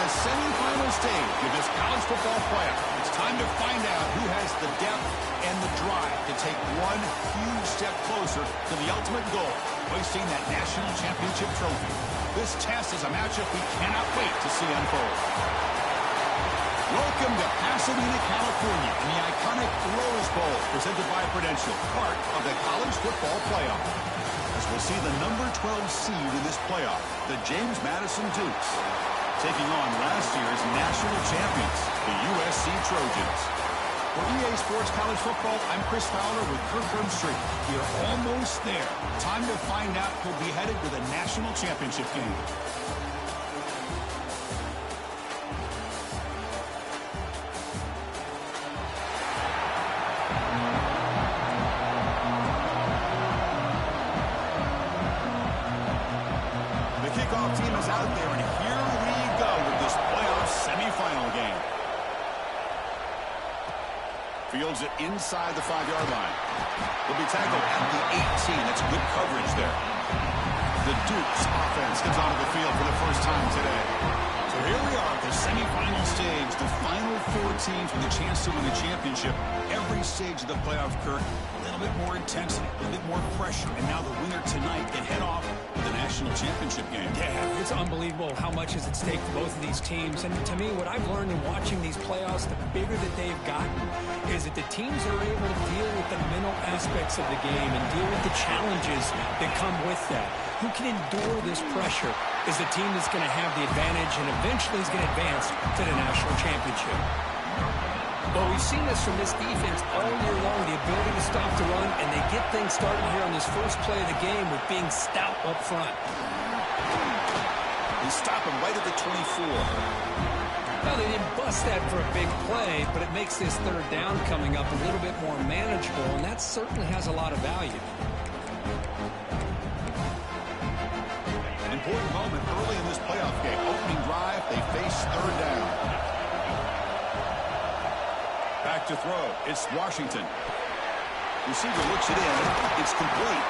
the semifinal stage of this college football playoff. It's time to find out who has the depth and the drive to take one huge step closer to the ultimate goal, hoisting that national championship trophy. This test is a matchup we cannot wait to see unfold. Welcome to Pasadena, California, in the iconic Rose Bowl, presented by Prudential, part of the college football playoff. As we'll see the number 12 seed in this playoff, the James Madison Dukes, taking on last year's national champions, the USC Trojans. For EA Sports College Football, I'm Chris Fowler with Kirk Street. We're almost there. Time to find out who'll be headed to the national championship game. The kickoff team is out there, and here we go with this playoff semifinal game. Fields it inside the 5-yard line. He'll be tackled at the 18. That's good coverage there. The Dukes offense gets onto the field for the first time today. So here we are at the semifinal stage, the final 4 teams with a chance to win the championship. Every stage of the playoff, Kirk, a little bit more intensity, a little bit more pressure, and now the winner tonight can head off to the national championship game. Yeah, it's unbelievable how much is at stake for both of these teams. And to me, what I've learned in watching these playoffs, the bigger that they've gotten, is that the teams are able to deal with the mental aspects of the game and deal with the challenges that come with that. Who can endure this pressure is the team that's going to have the advantage and eventually is going to advance to the national championship. Well, we've seen this from this defense all year long, the ability to stop the run, and they get things started here on this first play of the game with being stout up front. They stop him right at the 24. Well, they didn't bust that for a big play, but it makes this third down coming up a little bit more manageable, and that certainly has a lot of value. An important moment early in this playoff game. Opening drive, they face third down. Back to throw. It's Washington. Receiver looks it in. It's complete.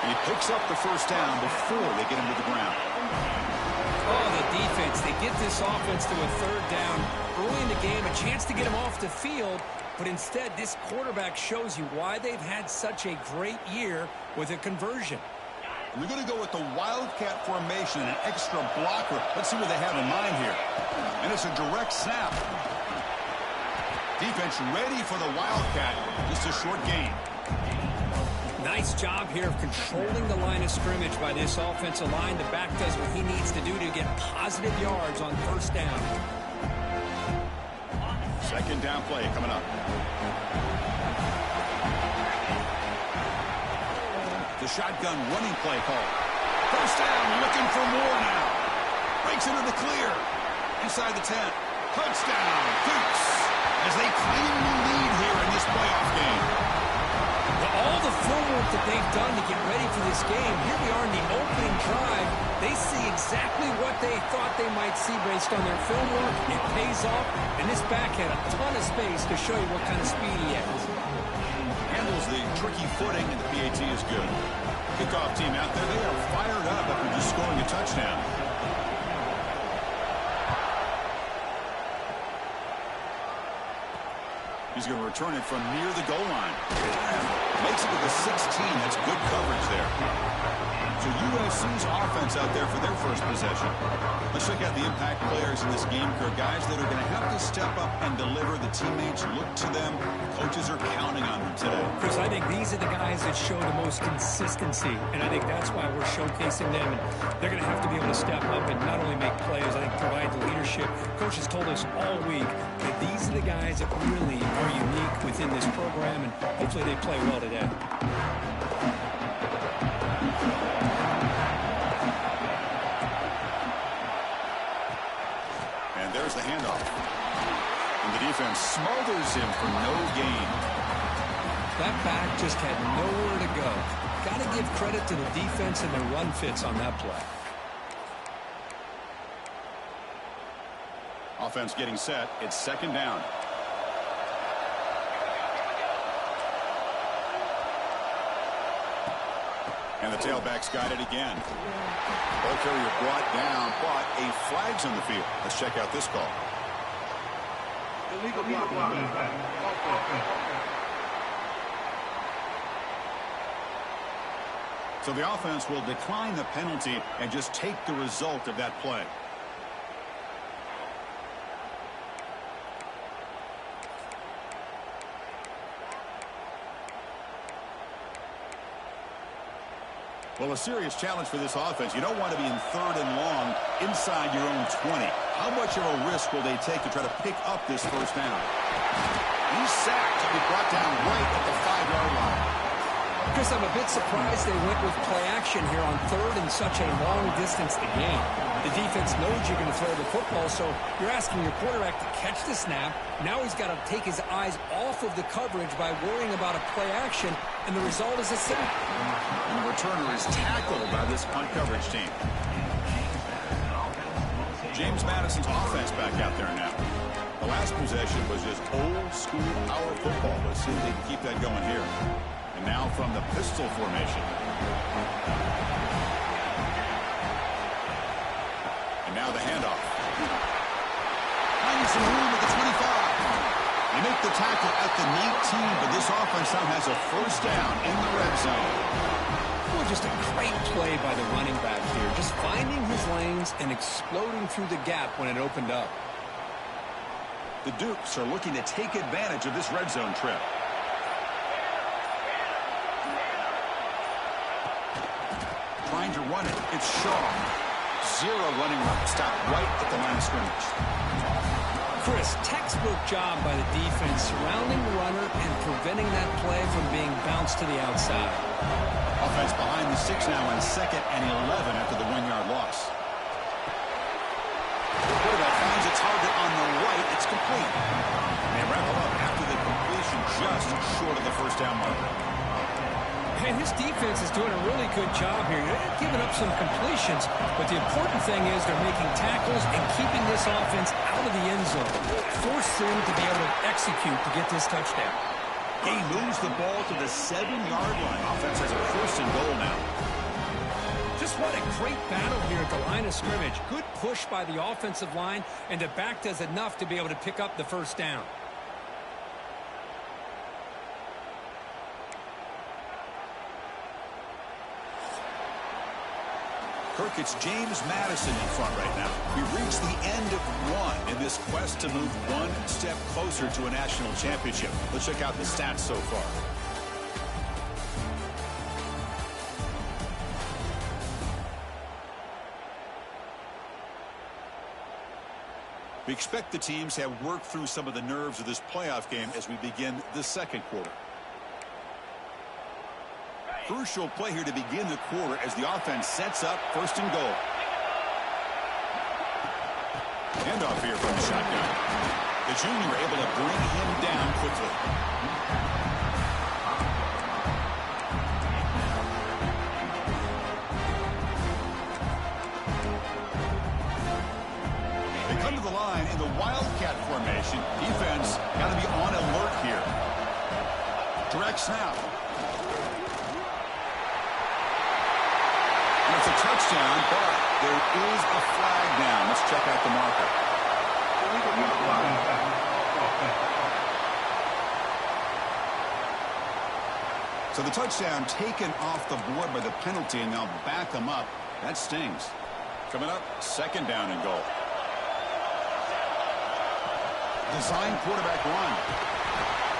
He picks up the first down before they get him to the ground. Oh, the defense. They get this offense to a third down early in the game, a chance to get him off the field, but instead this quarterback shows you why they've had such a great year with a conversion. We're going to go with the Wildcat formation, an extra blocker. Let's see what they have in mind here. And it's a direct snap. Defense ready for the Wildcat. Just a short gain. Nice job here of controlling the line of scrimmage by this offensive line. The back does what he needs to do to get positive yards on first down. Second down play coming up. The shotgun running play call. First down, looking for more now. Breaks into the clear. Inside the 10. Touchdown, Dukes, as they claim the lead here in this playoff game. Well, all the footwork that they've done to get ready for this game, here we are in the opening drive. They see exactly what they thought they might see based on their film work. It pays off, and this back had a ton of space to show you what kind of speed he has. Handles the tricky footing, and the PAT is good. Kickoff team out there, they are fired up after just scoring a touchdown. He's going to return it from near the goal line. Makes it to the 16. That's good coverage there. So USC's offense out there for their first possession. Let's check out the impact players in this game, Kirk. Guys that are going to have to step up and deliver. The teammates look to them. Coaches are counting on them today. Chris, I think these are the guys that show the most consistency, and I think that's why we're showcasing them. And they're going to have to be able to step up and not only make plays, I think provide the leadership. Coaches told us all week that these are the guys that really are unique within this program, and hopefully they play well today. And there's the handoff. And the defense smothers him for no gain. That back just had nowhere to go. Got to give credit to the defense and their run fits on that play. Offense getting set. It's second down. And the tailback's got it again. Ball carrier brought down, but a flag's on the field. Let's check out this call. Illegal block. So the offense will decline the penalty and just take the result of that play. Well, a serious challenge for this offense. You don't want to be in 3rd and long inside your own 20. How much of a risk will they take to try to pick up this first down? He's sacked and be brought down right at the 5-yard line. Chris, I'm a bit surprised they went with play action here on 3rd and such a long distance to gain. The defense knows you're going to throw the football, so you're asking your quarterback to catch the snap. Now he's got to take his eyes off of the coverage by worrying about a play action, and the result is a sack. And the returner is tackled by this punt coverage team. James Madison's offense back out there now. The last possession was just old-school power football. Let's see if they can keep that going here. And now from the pistol formation. And now the handoff. Finding some room at the 25. They make the tackle at the 19, but this offense now has a first down in the red zone. Well, just a great play by the running back here. Just finding his lanes and exploding through the gap when it opened up. The Dukes are looking to take advantage of this red zone trip. Trying to run it. It's Shaw. 0 running room. Stop right at the line of scrimmage. Chris, textbook job by the defense surrounding the runner and preventing that play from being bounced to the outside. Offense behind the 6 now on 2nd and 11 after the 1-yard loss. The quarterback finds a target on the right. It's complete. And they wrap it up after the completion just short of the first down marker. And his defense is doing a really good job here. They're giving up some completions, but the important thing is they're making tackles and keeping this offense out of the end zone. Force them to be able to execute to get this touchdown. He moves the ball to the 7-yard line. Offense has a 1st and goal now. Just what a great battle here at the line of scrimmage. Good push by the offensive line, and the back does enough to be able to pick up the first down. Kirk, it's James Madison in front right now. We've reached the end of 1 in this quest to move 1 step closer to a national championship. Let's check out the stats so far. We expect the teams to have worked through some of the nerves of this playoff game as we begin the 2nd quarter. Crucial play here to begin the quarter as the offense sets up 1st and goal. Handoff here from the shotgun. The junior able to bring him down quickly. They come to the line in the Wildcat formation. Defense got to be on alert here. Direct snap. It's a touchdown, but there is a flag down. Let's check out the marker. So the touchdown taken off the board by the penalty, and they'll back them up. That stings. Coming up, 2nd down and goal. Design quarterback run.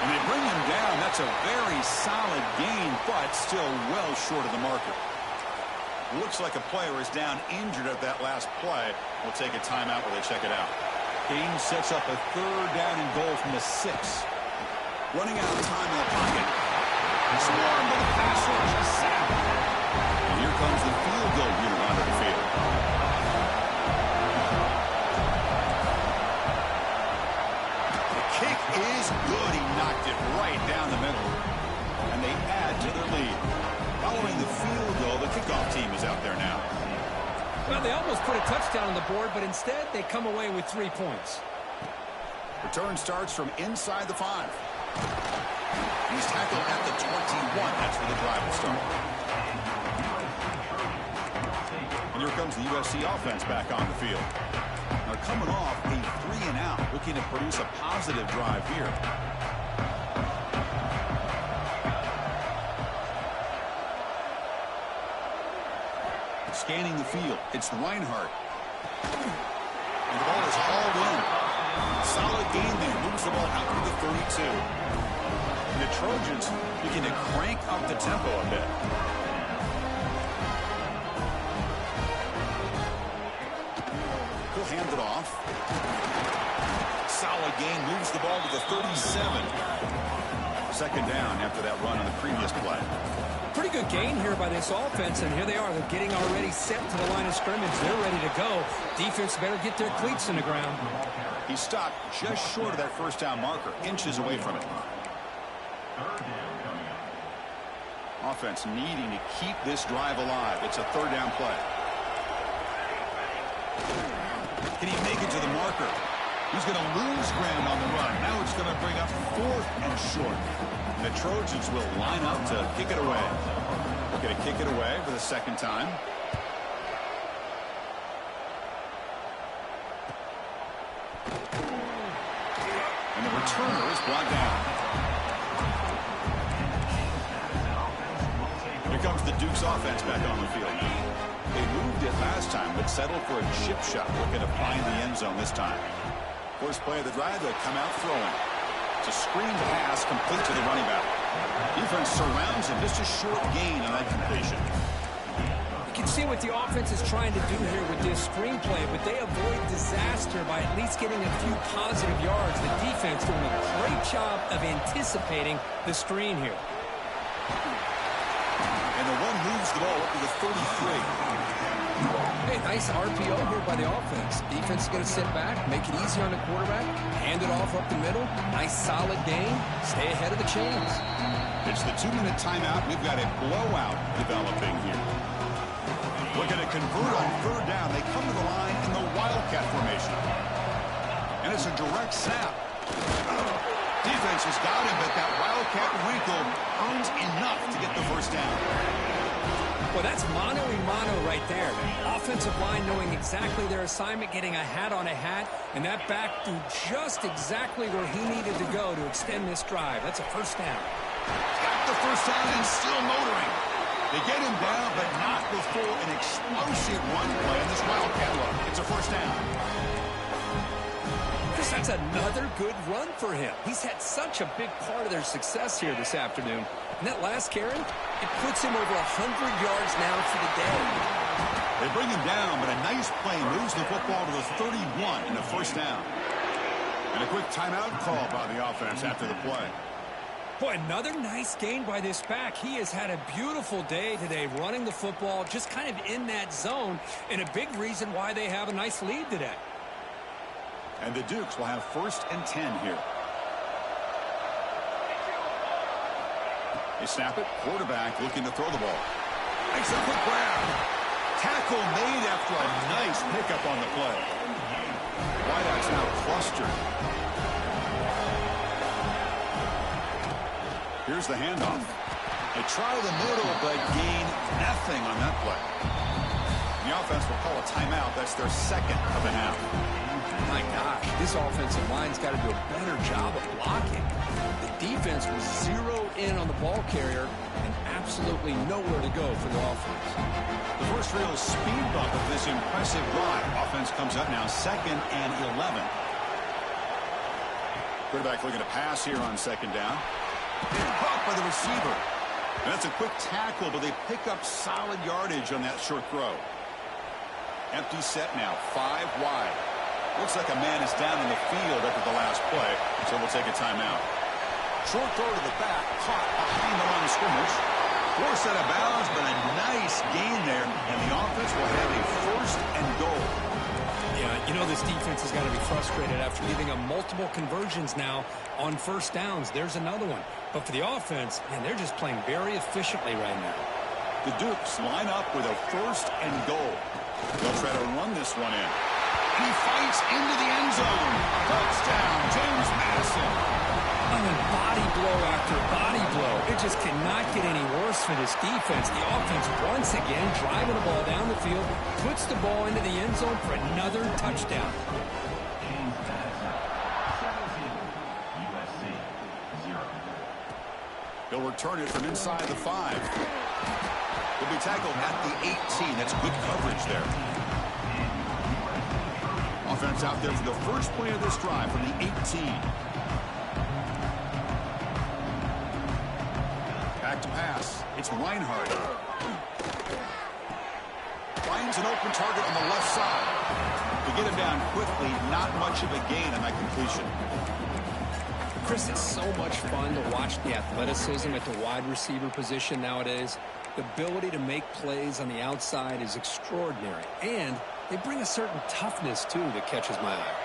And they bring him down. That's a very solid gain, but still well short of the marker. Looks like a player is down injured at that last play. We'll take a timeout while they check it out. Game sets up a 3rd down and goal from the 6. Running out of time in the pocket. Swarmed by the pass rush. Sacked. And here comes the field goal unit onto the field. The kick is good. He knocked it right down the middle. And they add to their lead. Following the field goal, the kickoff team is out there now. Well, they almost put a touchdown on the board, but instead they come away with 3 points. Return starts from inside the 5. He's tackled at the 21. That's where the drive will start. Here comes the USC offense back on the field. They're coming off a 3-and-out, looking to produce a positive drive here. Scanning the field, it's Reinhardt. And the ball is hauled in. Solid gain there, moves the ball out to the 32. And the Trojans begin to crank up the tempo a bit. He'll hand it off. Solid gain, moves the ball to the 37. Second down after that run on the previous play. Pretty good gain here by this offense, and here they are. They're getting already set to the line of scrimmage. They're ready to go. Defense better get their cleats in the ground. He stopped just short of that first down marker, inches away from it. Offense needing to keep this drive alive. It's a third down play. Can he make it to the marker? He's going to lose ground on the run. Now it's going to bring up 4th and short. The Trojans will line up to kick it away. They're going to kick it away for the second time. And the returner is brought down. Here comes the Duke's offense back on the field now. They moved it last time, but settled for a chip shot, looking to find the end zone this time. First play of the drive, they'll come out throwing. It's a screen pass complete to the running back. Defense surrounds him, just a short gain on that completion. You can see what the offense is trying to do here with this screenplay, but they avoid disaster by at least getting a few positive yards. The defense doing a great job of anticipating the screen here. And the one moves the ball up to the 33. Hey, nice RPO here by the offense. Defense is going to sit back, make it easy on the quarterback, hand it off up the middle. Nice solid gain. Stay ahead of the chains. It's the 2-minute timeout. We've got a blowout developing here. We're going to convert on third down. They come to the line in the Wildcat formation. And it's a direct snap. Defense has got him, but that Wildcat wrinkle earns enough to get the first down. Well, that's mano-a-mano right there. Offensive line knowing exactly their assignment, getting a hat on a hat, and that back threw just exactly where he needed to go to extend this drive. That's a first down. Got the first down and still motoring. They get him down, but not before an explosive run play in this Wildcat look. It's a first down. That's another good run for him. He's had such a big part of their success here this afternoon. And that last carry, it puts him over 100 yards now for the day. They bring him down, but a nice play moves the football to the 31 in the first down. And a quick timeout call by the offense after the play. Boy, another nice gain by this back. He has had a beautiful day today running the football, just kind of in that zone, and a big reason why they have a nice lead today. And the Dukes will have 1st and 10 here. They snap it. Quarterback looking to throw the ball. Makes a quick grab. Tackle made after a nice pickup on the play. Wideouts now clustered. Here's the handoff. They try the middle, but gain nothing on that play. The offense will call a timeout. That's their second of the half. My gosh, this offensive line's got to do a better job of blocking. The defense was zeroed in on the ball carrier and absolutely nowhere to go for the offense. The first real speed bump of this impressive drive. Offense comes up now 2nd and 11. Quarterback looking to pass here on second down. Caught by the receiver. And that's a quick tackle, but they pick up solid yardage on that short throw. Empty set now, 5 wide. Looks like a man is down in the field after the last play, so we'll take a timeout. Short throw to the back, caught behind the line of scrimmage. Forced out of bounds, but a nice gain there, and the offense will have a 1st and goal. Yeah, you know this defense has got to be frustrated after giving them multiple conversions now on first downs. There's another one. But for the offense, man, they're just playing very efficiently right now. The Dukes line up with a 1st and goal. They'll try to run this one in. He fights into the end zone. Touchdown, James Madison. and body blow after body blow. It just cannot get any worse for this defense. The offense once again driving the ball down the field, puts the ball into the end zone for another touchdown. He'll return it from inside the 5. He'll be tackled at the 18. That's good coverage there. Offense out there for the first play of this drive from the 18. Back to pass. It's Reinhardt. Finds an open target on the left side. To get him down quickly, not much of a gain on that completion. Chris, it's so much fun to watch the athleticism at the wide receiver position nowadays. The ability to make plays on the outside is extraordinary. And they bring a certain toughness, too, that catches my eye.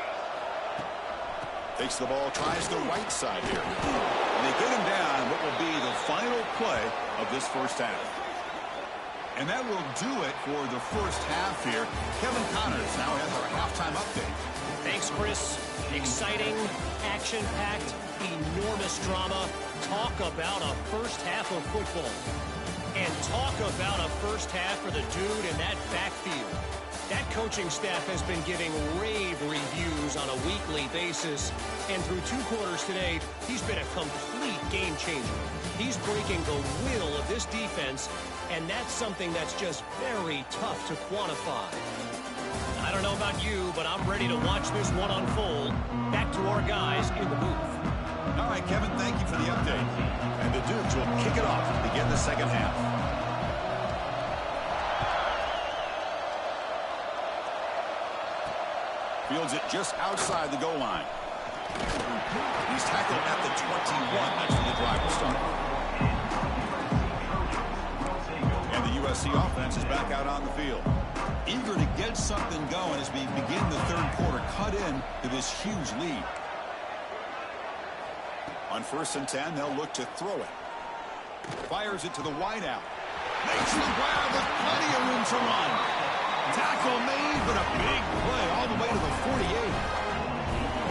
Takes the ball, tries the right side here. And they get him down what will be the final play of this first half. And that will do it for the first half here. Kevin Connors now has our halftime update. Thanks, Chris. Exciting, action-packed, enormous drama. Talk about a first half of football. And talk about a first half for the dude in that backfield. That coaching staff has been giving rave reviews on a weekly basis. And through 2 quarters today, he's been a complete game changer. He's breaking the will of this defense, and that's something that's just very tough to quantify. I don't know about you, but I'm ready to watch this one unfold. Back to our guys in the booth. All right, Kevin, thank you for the update. And the Dukes will kick it off to begin the second half. Fields it just outside the goal line. He's tackled at the 21. That's when the drive will start. And the USC offense is back out on the field. Eager to get something going as we begin the third quarter, cut in to this huge lead. On 1st and 10, they'll look to throw it. Fires it to the wideout. Makes the grab with plenty of room to run. Tackle made, but a big play all the way to the 48.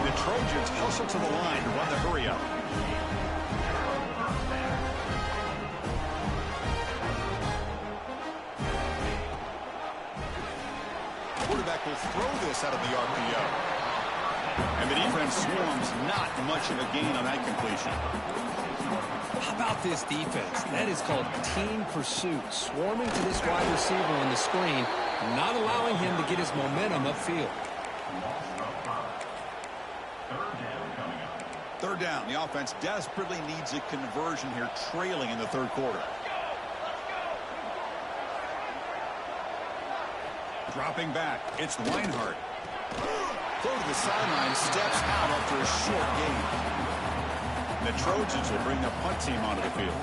The Trojans hustle to the line to run the hurry-up. Quarterback will throw this out of the RPO. And the defense swarms, not much of a gain on that completion. How about this defense? That is called team pursuit. Swarming to this wide receiver on the screen, not allowing him to get his momentum upfield. Third down. The offense desperately needs a conversion here, trailing in the third quarter. Dropping back, it's Reinhardt. Throw to the sideline, steps out after a short gain. The Trojans will bring the punt team onto the field.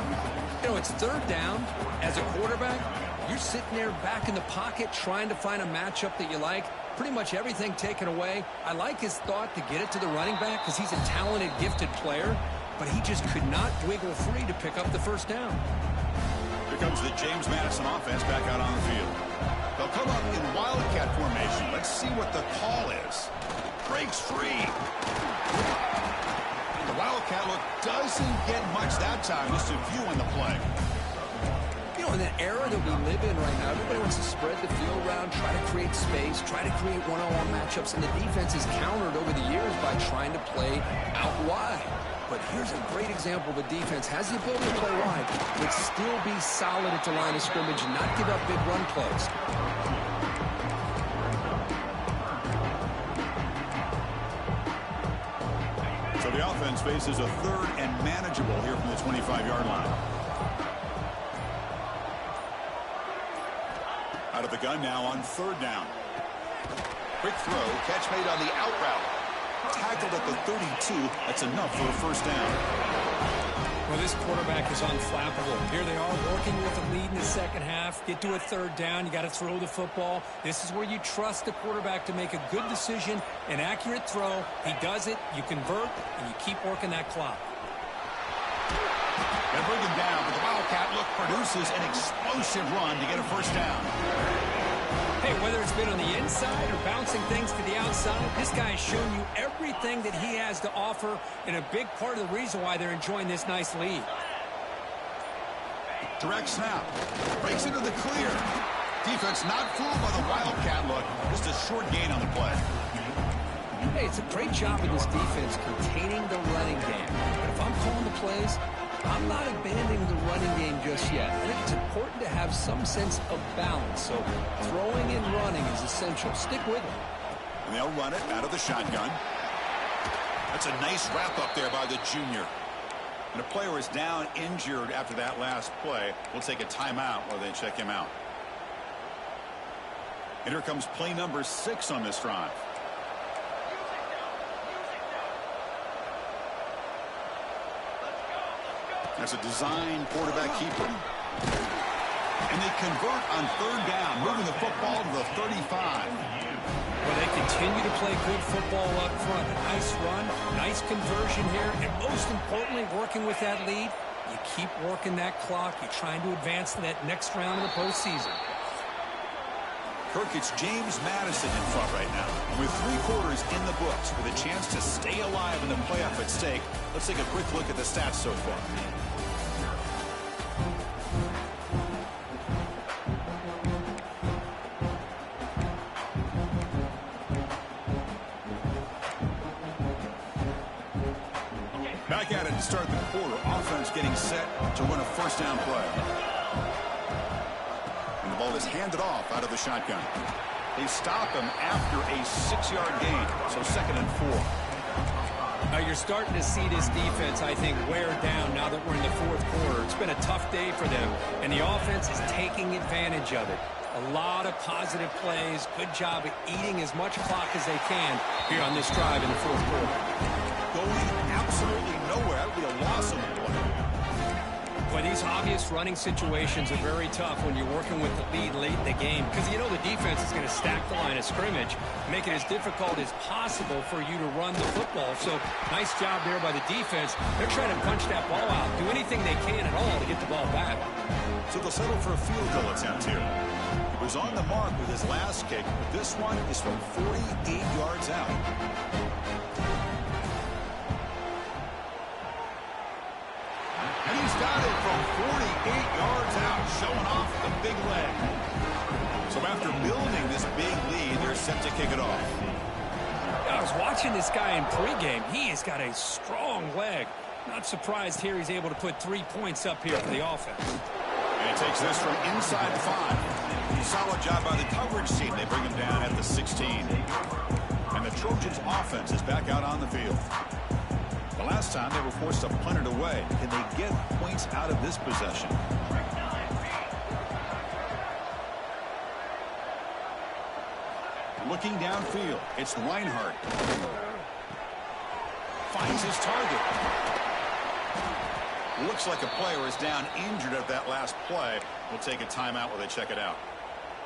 You know, it's third down. As a quarterback, you're sitting there back in the pocket trying to find a matchup that you like. Pretty much everything taken away. I like his thought to get it to the running back because he's a talented, gifted player, but he just could not wiggle free to pick up the first down. Here comes the James Madison offense back out on the field. They'll come up in Wildcat formation. Let's see what the call is. Breaks free. The Wildcat look doesn't get much that time. Just a few on the play. You know, in the era that we live in right now, everybody wants to spread the field around, try to create space, try to create one-on-one matchups, and the defense is countered over the years by trying to play out wide. But here's a great example of a defense has the ability to play wide, but still be solid at the line of scrimmage and not give up big run plays. So the offense faces a third and manageable here from the 25-yard line. Out of the gun now on third down. Quick throw, catch made on the out route. Tackled at the 32. That's enough for a first down. Well, this quarterback is unflappable. Here they are working with a lead in the second half. Get to a third down. You got to throw the football. This is where you trust the quarterback to make a good decision, an accurate throw. He does it, you convert, and you keep working that clock. They bring him down, but the Wildcat look produces an explosive run to get a first down. Hey, whether it's been on the inside or bouncing things to the outside, this guy has shown you everything that he has to offer, and a big part of the reason why they're enjoying this nice lead. Direct snap. Breaks into the clear. Defense not fooled by the Wildcat look. Just a short gain on the play. Hey, it's a great job of this defense containing the running game. But if I'm calling the plays, I'm not abandoning the running game just yet. I think it's important to have some sense of balance. So throwing and running is essential. Stick with it. And they'll run it out of the shotgun. That's a nice wrap up there by the junior. And a player is down injured after that last play. We'll take a timeout while they check him out. And here comes play number 6 on this drive. That's a design quarterback keeper. And they convert on 3rd down, moving the football to the 35. Well, they continue to play good football up front. A nice run, nice conversion here, and most importantly, working with that lead, you keep working that clock. You're trying to advance to that next round of the postseason. Kirk, it's James Madison in front right now. With 3 quarters in the books, with a chance to stay alive in the playoff at stake, let's take a quick look at the stats so far. Back at it to start the quarter. Offense getting set to run a first down play. And the ball is handed off out of the shotgun. They stop him after a 6-yard gain. So 2nd and 4. Now you're starting to see this defense, I think, wear down now that we're in the 4th quarter. It's been a tough day for them, and the offense is taking advantage of it. A lot of positive plays. Good job of eating as much clock as they can here on this drive in the 4th quarter. Going absolutely nowhere. That would be a loss of the play. Well, these obvious running situations are very tough when you're working with the lead late in the game because you know the defense is going to stack the line of scrimmage, make it as difficult as possible for you to run the football. So nice job there by the defense. They're trying to punch that ball out, do anything they can at all to get the ball back. So they'll settle for a field goal attempt here. He was on the mark with his last kick, but this one is from 48 yards out. And he's got it from 48 yards out, showing off the big leg. So after building this big lead, they're set to kick it off. I was watching this guy in pregame. He has got a strong leg. Not surprised here he's able to put 3 points up here for the offense. And he takes this from inside the 5. Solid job by the coverage team. They bring him down at the 16. And the Trojans' offense is back out on the field. The last time they were forced to punt it away. Can they get points out of this possession? Looking downfield, it's Reinhardt. Finds his target. Looks like a player is down injured at that last play. We'll take a timeout while they check it out.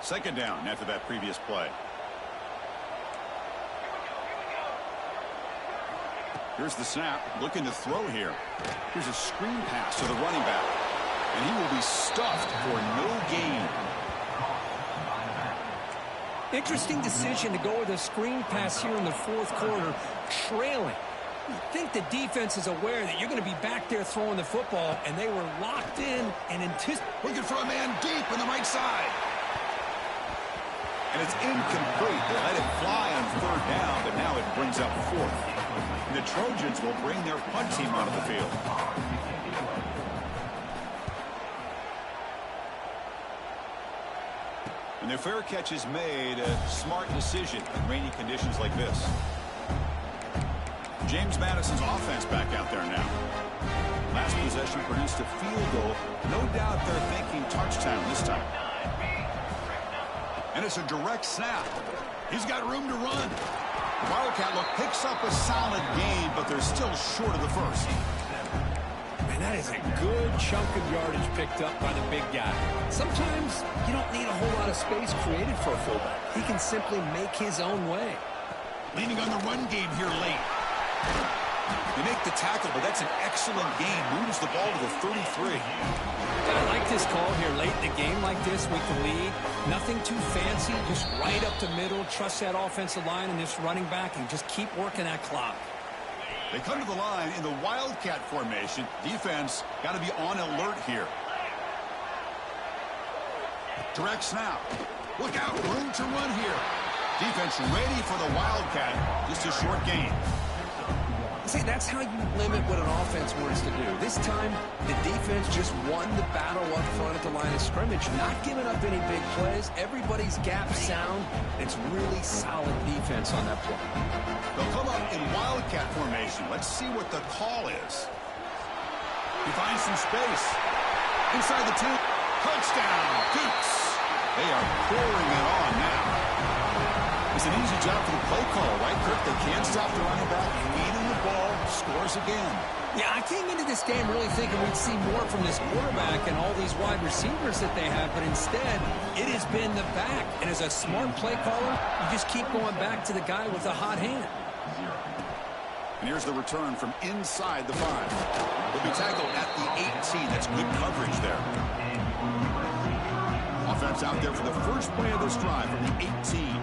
2nd down after that previous play. Here's the snap, looking to throw here. Here's a screen pass to the running back. And he will be stuffed for no gain. Interesting decision to go with a screen pass here in the 4th quarter, trailing. You think the defense is aware that you're going to be back there throwing the football, and they were locked in and looking for a man deep on the right side. And it's incomplete. They let it fly on 3rd down, but now it brings up 4th. And the Trojans will bring their punt team onto the field. And their fair catch is made, a smart decision in rainy conditions like this. James Madison's offense back out there now. Last possession produced a field goal. No doubt they're thinking touchdown this time. And it's a direct snap. He's got room to run. Wildcat look picks up a solid gain, but they're still short of the first. Man, that is a good chunk of yardage picked up by the big guy. Sometimes you don't need a whole lot of space created for a fullback. He can simply make his own way. Leaning on the run game here late. They make the tackle, but that's an excellent gain. Moves the ball to the 33. I like this call here late in the game like this with the lead, nothing too fancy, just right up the middle, trust that offensive line and this running back, and just keep working that clock. They come to the line in the Wildcat formation. Defense got to be on alert here. Direct snap. Look out, room to run here. Defense ready for the Wildcat. Just a short gain. See, that's how you limit what an offense wants to do. This time, the defense just won the battle up front at the line of scrimmage, not giving up any big plays. Everybody's gap sound. It's really solid defense on that play. They'll come up in Wildcat formation. Let's see what the call is. He finds some space. Inside the 2. Touchdown, Dukes. They are pouring it on now. It's an easy job for the play call, right, Kirk? They can't stop the running back. Feeding the ball, scores again. Yeah, I came into this game really thinking we'd see more from this quarterback and all these wide receivers that they have, but instead, it has been the back. And as a smart play caller, you just keep going back to the guy with the hot hand. And here's the return from inside the 5. He'll be tackled at the 18. That's good coverage there. Offense out there for the first play of this drive from the 18.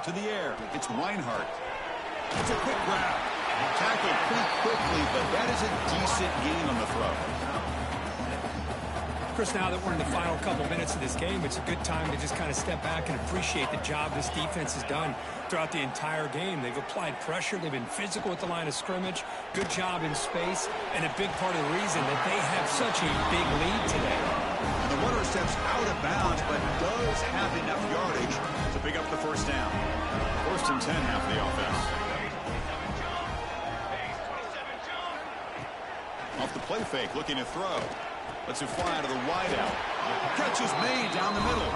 To the air, it's Reinhardt. It's a quick grab. Tackled pretty quickly, but that is a decent gain on the throw. Chris, now that we're in the final couple minutes of this game, it's a good time to just kind of step back and appreciate the job this defense has done throughout the entire game. They've applied pressure. They've been physical at the line of scrimmage. Good job in space, and a big part of the reason that they have such a big lead today. And the runner steps out of bounds, but does have enough yardage to pick up the first down. First and 10, half of the offense. Off the play fake, looking to throw. Lets it fly to the wideout. Catch is made down the middle.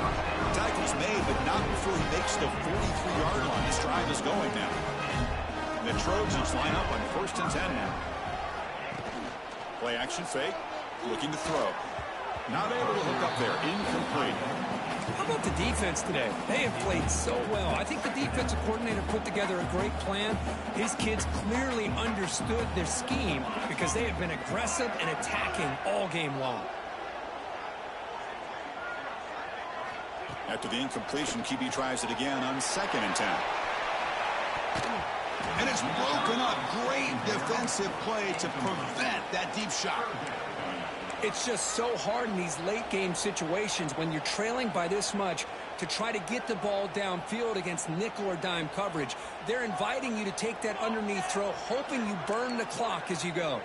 Tackle's made, but not before he makes the 43-yard line. This drive is going now. The Trojans line up on first and 10 now. Play action fake. Looking to throw. Not able to hook up there. Incomplete. How about the defense today? They have played so well. I think the defensive coordinator put together a great plan. His kids clearly understood their scheme because they have been aggressive and attacking all game long. After the incompletion, QB tries it again on second and 10. And it's broken up. Great defensive play to prevent that deep shot. It's just so hard in these late-game situations when you're trailing by this much to try to get the ball downfield against nickel or dime coverage. They're inviting you to take that underneath throw, hoping you burn the clock as you go.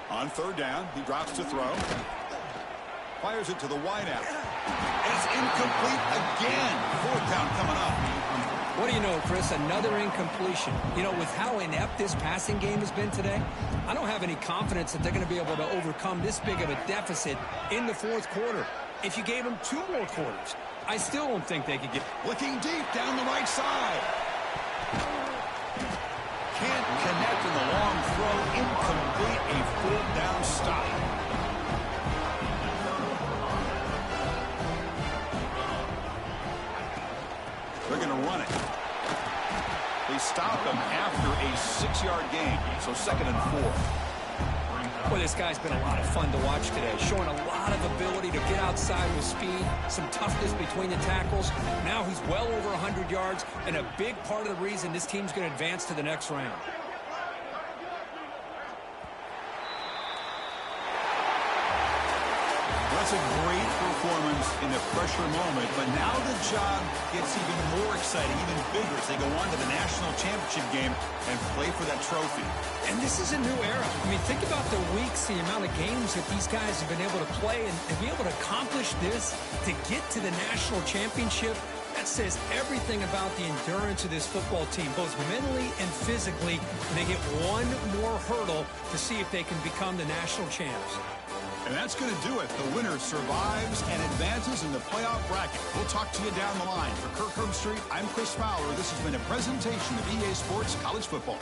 On third down, he drops to throw. Fires it to the wideout. And it's incomplete again. Fourth down coming up. What do you know, Chris? Another incompletion. You know, with how inept this passing game has been today, I don't have any confidence that they're going to be able to overcome this big of a deficit in the fourth quarter. If you gave them 2 more quarters, I still don't think they could get... Looking deep down the right side. Can't connect in the long throw. Incomplete. A fourth down stop. They're going to run it. They stop him after a 6-yard gain. So second and 4. Boy, this guy's been a lot of fun to watch today. Showing a lot of ability to get outside with speed, some toughness between the tackles. Now he's well over 100 yards, and a big part of the reason this team's going to advance to the next round. That's a great performance in the pressure moment, but now the job gets even more exciting, even bigger as they go on to the national championship game and play for that trophy. And this is a new era. I mean, think about the weeks, the amount of games that these guys have been able to play and be able to accomplish this to get to the national championship. That says everything about the endurance of this football team, both mentally and physically. And they get one more hurdle to see if they can become the national champs. And that's going to do it. The winner survives and advances in the playoff bracket. We'll talk to you down the line. For Kirk Herbstreit, I'm Chris Fowler. This has been a presentation of EA Sports College Football.